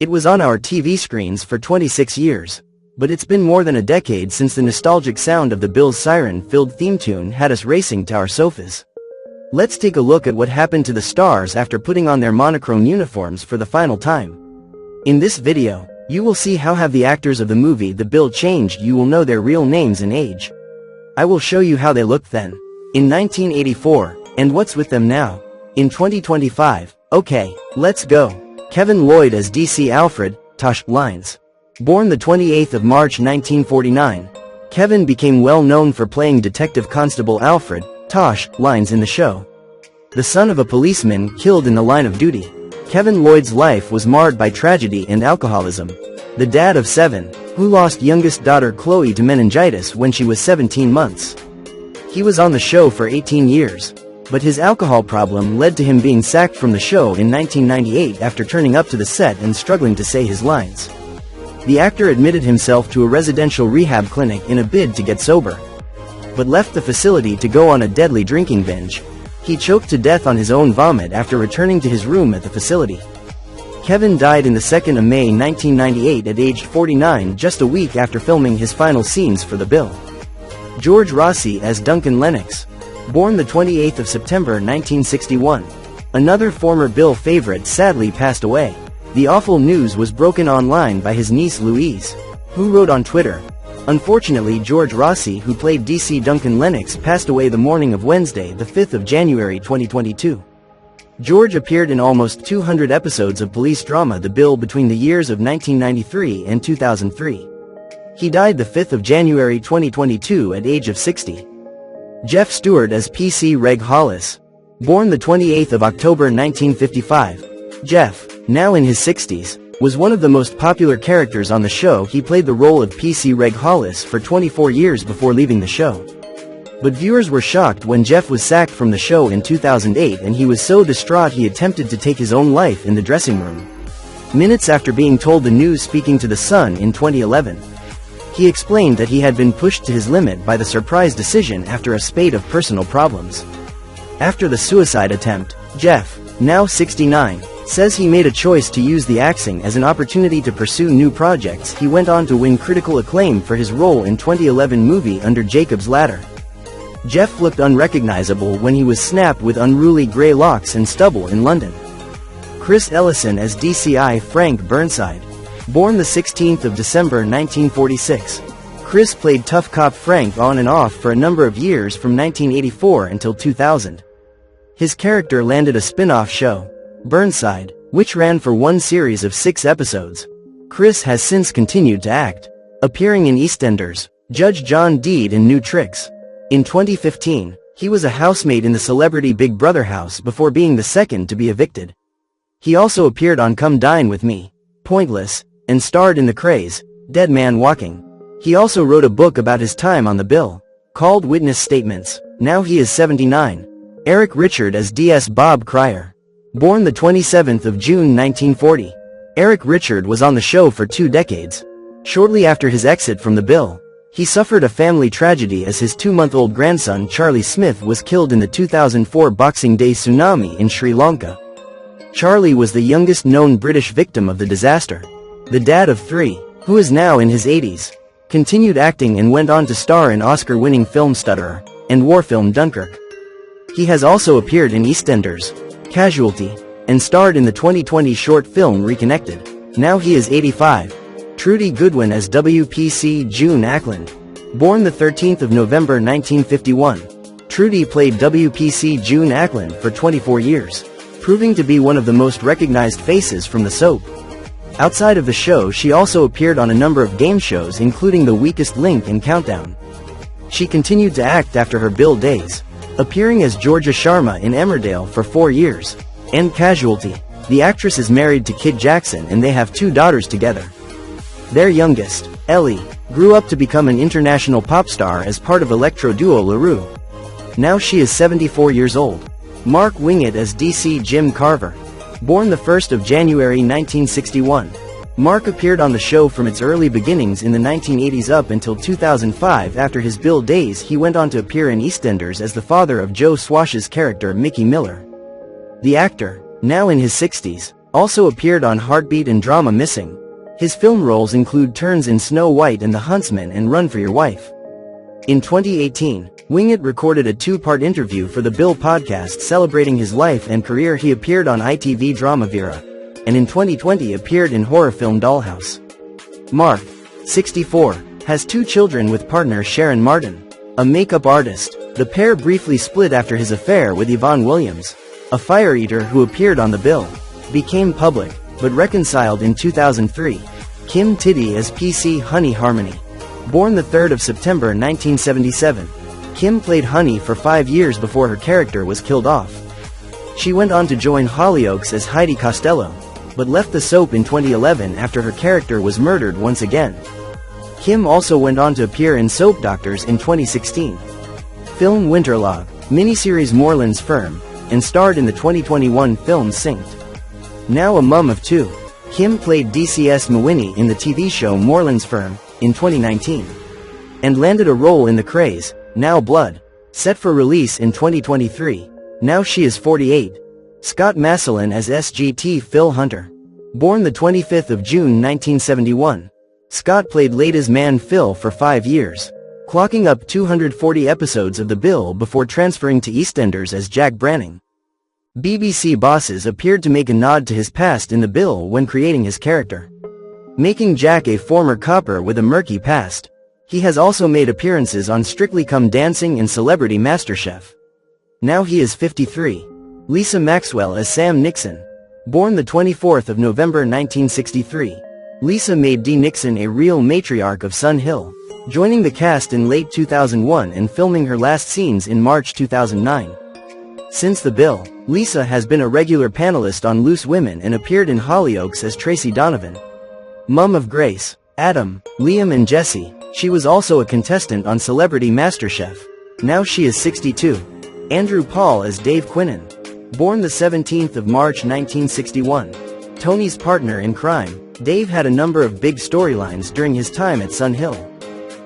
It was on our TV screens for 26 years. But it's been more than a decade since the nostalgic sound of the Bill's siren-filled theme tune had us racing to our sofas. Let's take a look at what happened to the stars after putting on their monochrome uniforms for the final time. In this video, you will see how have the actors of the movie The Bill changed. You will know their real names and age. I will show you how they looked then, in 1984, and what's with them now, in 2025. Okay, let's go. Kevin Lloyd as DC Alfred, Tosh, lines. Born the 28th of March 1949, Kevin became well known for playing Detective Constable Alfred, Tosh, lines in the show. The son of a policeman killed in the line of duty, Kevin Lloyd's life was marred by tragedy and alcoholism. The dad of 7, who lost youngest daughter Chloe to meningitis when she was 17 months. He was on the show for 18 years, but his alcohol problem led to him being sacked from the show in 1998 after turning up to the set and struggling to say his lines. The actor admitted himself to a residential rehab clinic in a bid to get sober, but left the facility to go on a deadly drinking binge. He choked to death on his own vomit after returning to his room at the facility. Kevin died in the 2nd of May 1998 at age 49, just a week after filming his final scenes for The Bill. George Rossi as Duncan Lennox. Born the 28th of September 1961. Another former Bill favorite sadly passed away. The awful news was broken online by his niece Louise, who wrote on Twitter, "Unfortunately, George Rossi, who played DC Duncan Lennox, passed away the morning of Wednesday, the 5th of January 2022. George appeared in almost 200 episodes of police drama The Bill between the years of 1993 and 2003. He died the 5th of January 2022 at age of 60. Jeff Stewart as PC Reg Hollis. Born the 28th of October 1955. Jeff, now in his 60s, was one of the most popular characters on the show. He played the role of PC Reg Hollis for 24 years before leaving the show. But viewers were shocked when Jeff was sacked from the show in 2008, and he was so distraught he attempted to take his own life in the dressing room. Minutes after being told the news, speaking to The Sun in 2011. He explained that he had been pushed to his limit by the surprise decision after a spate of personal problems. After the suicide attempt, Jeff, now 69, says he made a choice to use the axing as an opportunity to pursue new projects. He went on to win critical acclaim for his role in 2011 movie Under Jacob's Ladder. Jeff looked unrecognizable when he was snapped with unruly grey locks and stubble in London. Chris Ellison as DCI Frank Burnside. Born the 16th of December 1946. Chris played tough cop Frank on and off for a number of years from 1984 until 2000. His character landed a spin-off show, Burnside, which ran for one series of 6 episodes. Chris has since continued to act, appearing in EastEnders, Judge John Deed and New Tricks. In 2015, he was a housemate in the celebrity Big Brother house before being the second to be evicted. He also appeared on Come Dine With Me, Pointless, and starred in the craze, Dead Man Walking. He also wrote a book about his time on The Bill, called Witness Statements. Now he is 79. Eric Richard as DS Bob Cryer. Born the 27th of June 1940. Eric Richard was on the show for 2 decades. Shortly after his exit from The Bill, he suffered a family tragedy as his 2-month-old grandson Charlie Smith was killed in the 2004 Boxing Day tsunami in Sri Lanka. Charlie was the youngest known British victim of the disaster. The dad of 3, who is now in his 80s, continued acting and went on to star in Oscar-winning film Stutterer and war film Dunkirk. He has also appeared in EastEnders, Casualty, and starred in the 2020 short film Reconnected. Now he is 85. Trudy Goodwin as WPC June Ackland. Born the 13th of November 1951. Trudy played WPC June Ackland for 24 years, proving to be one of the most recognized faces from the soap. Outside of the show, she also appeared on a number of game shows including The Weakest Link and Countdown. She continued to act after her Bill days, appearing as Georgia Sharma in Emmerdale for 4 years, and Casualty. The actress is married to Kid Jackson and they have 2 daughters together. Their youngest, Ellie, grew up to become an international pop star as part of electro duo LaRue. Now she is 74 years old. Mark Wingett as DC Jim Carver. Born the 1st of January 1961. Mark appeared on the show from its early beginnings in the 1980s up until 2005. After his Bill days, he went on to appear in EastEnders as the father of Joe Swash's character Mickey Miller. The actor, now in his 60s, Also appeared on Heartbeat and Drama Missing. His film roles include turns in Snow White and the Huntsman and Run for Your Wife. In 2018, Wingett recorded a two-part interview for the Bill podcast celebrating his life and career. He appeared on ITV drama Vera, and in 2020 appeared in horror film Dollhouse. Mark, 64, has 2 children with partner Sharon Martin, a makeup artist. The pair briefly split after his affair with Yvonne Williams, a fire eater who appeared on The Bill, became public, but reconciled in 2003. Kim Tiddy as PC Honey Harmony. Born the 3rd of September 1977, Kim played Honey for 5 years before her character was killed off. She went on to join Hollyoaks as Heidi Costello, but left the soap in 2011 after her character was murdered once again. Kim also went on to appear in Soap Doctors in 2016. Film Winterlog, miniseries Moreland's Firm, and starred in the 2021 film Synced. Now a mum of 2, Kim played DCS Mawini in the TV show Moreland's Firm in 2019, and landed a role in The Craze, Now Blood, set for release in 2023. Now she is 48. Scott Massillon as SGT Phil Hunter. Born the 25th of June 1971, Scott played Lada's man Phil for 5 years, clocking up 240 episodes of The Bill before transferring to EastEnders as Jack Branning. BBC bosses appeared to make a nod to his past in The Bill when creating his character, making Jack a former copper with a murky past. He has also made appearances on Strictly Come Dancing and Celebrity MasterChef. Now he is 53. Lisa Maxwell as Sam Nixon. Born the 24th of November 1963, Lisa made Dee Nixon a real matriarch of Sun Hill, joining the cast in late 2001 and filming her last scenes in March 2009. Since The Bill, Lisa has been a regular panelist on Loose Women and appeared in Hollyoaks as Tracy Donovan. Mum of Grace, Adam, Liam and Jesse, she was also a contestant on Celebrity MasterChef. Now she is 62. Andrew Paul as Dave Quinnen. Born the 17th of March 1961. Tony's partner in crime, Dave had a number of big storylines during his time at Sun Hill.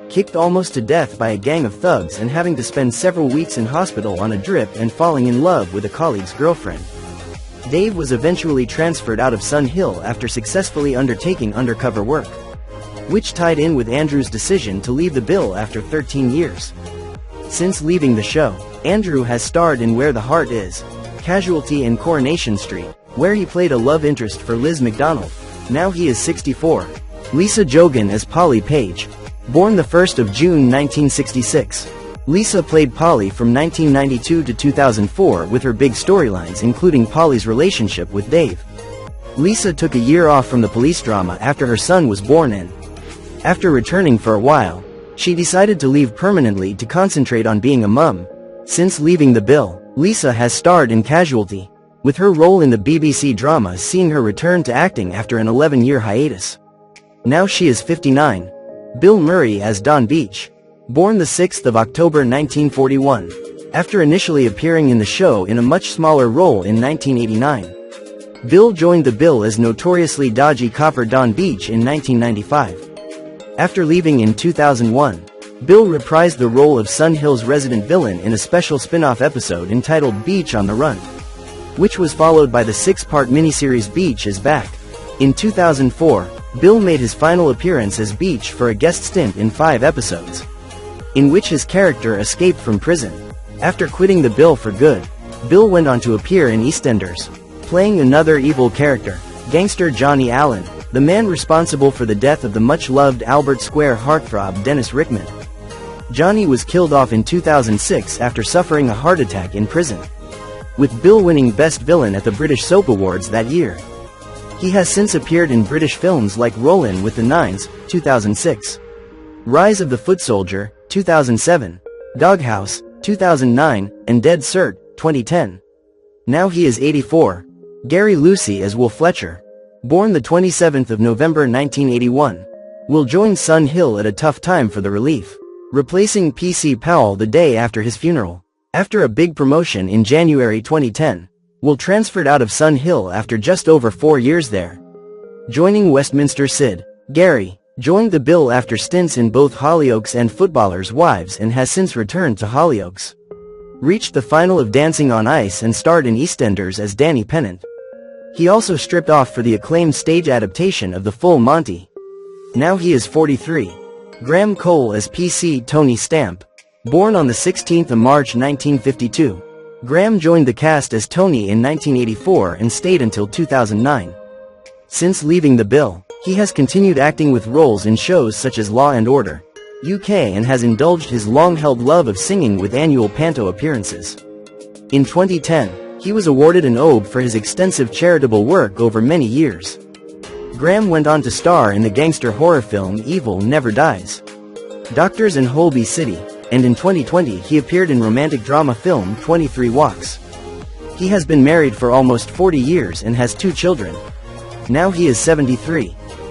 Kicked almost to death by a gang of thugs and having to spend several weeks in hospital on a drip and falling in love with a colleague's girlfriend. Dave was eventually transferred out of Sun Hill after successfully undertaking undercover work, which tied in with Andrew's decision to leave The Bill after 13 years. Since leaving the show, Andrew has starred in Where the Heart Is, Casualty and Coronation Street, where he played a love interest for Liz McDonald. Now he is 64. Lisa Jogan as Polly Page. Born the 1st of June 1966. Lisa played Polly from 1992 to 2004 with her big storylines including Polly's relationship with Dave. Lisa took a year off from the police drama after her son was born and, after returning for a while, she decided to leave permanently to concentrate on being a mum. Since leaving The Bill, Lisa has starred in Casualty, with her role in the BBC drama seeing her return to acting after an 11-year hiatus. Now she is 59. Bill Murray as Don Beach. Born the 6th of October 1941. After initially appearing in the show in a much smaller role in 1989, Bill joined The Bill as notoriously dodgy copper Don Beach in 1995. After leaving in 2001, Bill reprised the role of Sun Hill's resident villain in a special spin-off episode entitled Beach on the Run, which was followed by the 6-part miniseries Beach is Back. In 2004, Bill made his final appearance as Beach for a guest stint in 5 episodes, in which his character escaped from prison. After quitting The Bill for good, Bill went on to appear in EastEnders, playing another evil character, gangster Johnny Allen, the man responsible for the death of the much-loved Albert Square heartthrob Dennis Rickman. Johnny was killed off in 2006 after suffering a heart attack in prison, with Bill winning Best Villain at the British Soap Awards that year. He has since appeared in British films like Rollin' with the Nines, 2006, Rise of the Foot Soldier, 2007, Doghouse, 2009, and Dead Cert, 2010. Now he is 84. Gary Lucy as Will Fletcher. Born the 27th of November 1981. Will join Sun Hill at a tough time for the relief, replacing PC Powell the day after his funeral. After a big promotion in January 2010, Will transferred out of Sun Hill after just over 4 years there, joining Westminster Sid. Gary joined The Bill after stints in both Hollyoaks and Footballers' Wives and has since returned to Hollyoaks. Reached the final of Dancing on Ice and starred in EastEnders as Danny Pennant. He also stripped off for the acclaimed stage adaptation of The Full Monty. Now he is 43. Graham Cole as PC Tony Stamp. Born on the 16th of March 1952. Graham joined the cast as Tony in 1984 and stayed until 2009. Since leaving the bill, he has continued acting with roles in shows such as Law and Order UK and has indulged his long-held love of singing with annual panto appearances. In 2010, he was awarded an OBE for his extensive charitable work over many years. Graham went on to star in the gangster horror film Evil Never Dies, Doctors in Holby City, and in 2020 he appeared in romantic drama film 23 Walks. He has been married for almost 40 years and has 2 children. Now he is 73.